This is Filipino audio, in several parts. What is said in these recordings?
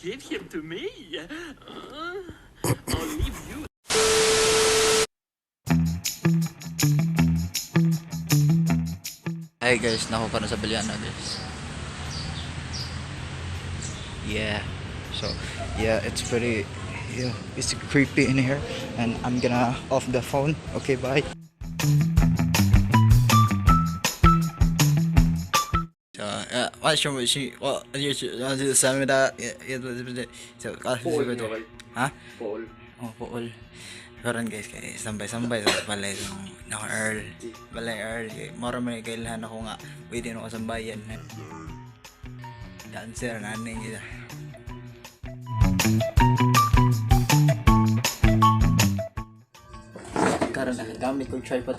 Give him to me. I'll leave you. Hey guys, nakuha na sa Baliana guys. Yeah. So, yeah, it's pretty, it's creepy in here, and I'm gonna off the phone. Okay, bye. What's your machine? What you send me that? So, ha? Paul. Oh, Paul. Karon guys, kay sambay-sambay sa balay ng Earl. Balay Earl. Mara may kailangan ako nga. Pwede no kasambayan. Dancer naning ida. Karon na gamit ko tripod.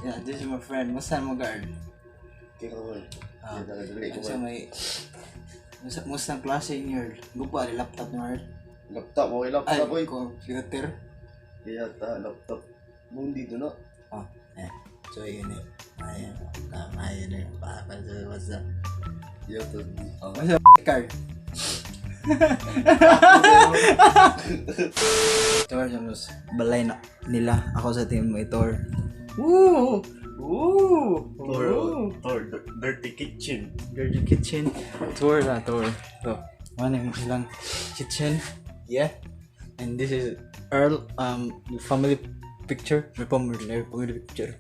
Yeah, this is my friend. Masan mo guard? Kikoy. Kasi may musta klase niyo? Gupa di laptop niyo. Laptop, okay laptop boy. Computer. Kaya ta laptop. Mong dito no. Oh, so yun eh. Ayan eh. What's up? Yo to. What's up, card? Tor sa mas balay na nila. Ako sa team may Tor. Woo! Dirty kitchen. Dirty kitchen. Tour. So, one yung ilang kitchen. Yeah. And this is Earl family picture. May family picture.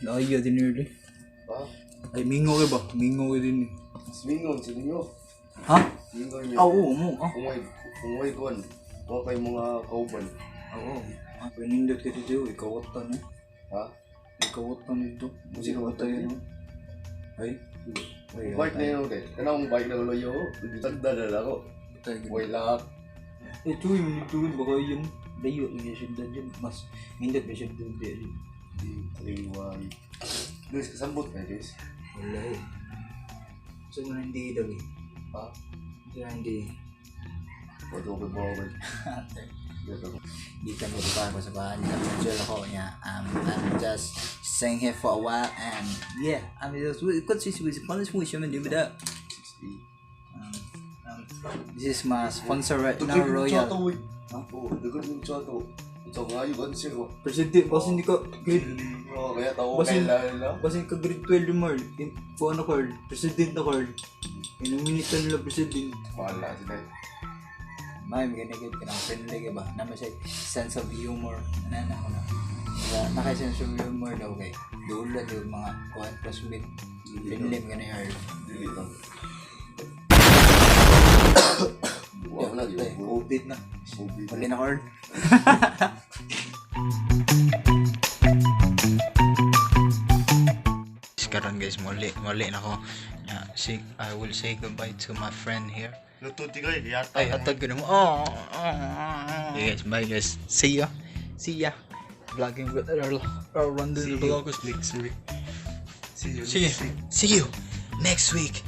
Nakayo din yun. Ay, mingo ka ba? Mingo ka din. Mingo, sinyo. Ha? Mingo niyo. Oo, mo. Kungay kon. O kay mga kauban. Oo. Panindot ka dito, ikawatan eh. Ha? Ikawatan dito. Sino ba tayo? Ay. Bike na yun eh. Kanang bike na ulo yun. Tagda na ako. Boy lock. Ito yung nituin. Baka yun. Dayo. Yung sundan dyan. Mas hindot na sundan dyan. 3-1. Guys, kasambot na guys. Wala eh. So mo hindi daw eh. Ha? Hindi. Wato ko bawal. Di ka pa ako sa bahay. Enjoy ako niya. I'm just staying here for a while and yeah, I'm just good to see you. Polish wish I'm doing that. This is my sponsor right now, Royal. Oh, dugod ng choto. Ito nga yung answer ko. Presidente, basta hindi ka grade. Oo, kaya tao kailangan. Basta hindi ka grade 12 yung Marl. Kung ano card, president na card. Inuminita nila president. Wala sila. May ganyan ka ng friendly ka ba? Naman siya sense of humor. Naka-sense of humor daw kay. Dulad yung mga kuhan plus mid. Friendly mo ganyan hard. Dili lang. Wala na. COVID na. Mali na hard. Karon guys, mali na ako. I will say goodbye to my friend here. Lututi ko eh. Ay, hatag ko naman. Okay guys, bye guys. See ya. Vlogging with Earl Randon Vloggers. Next week. See you See you next week.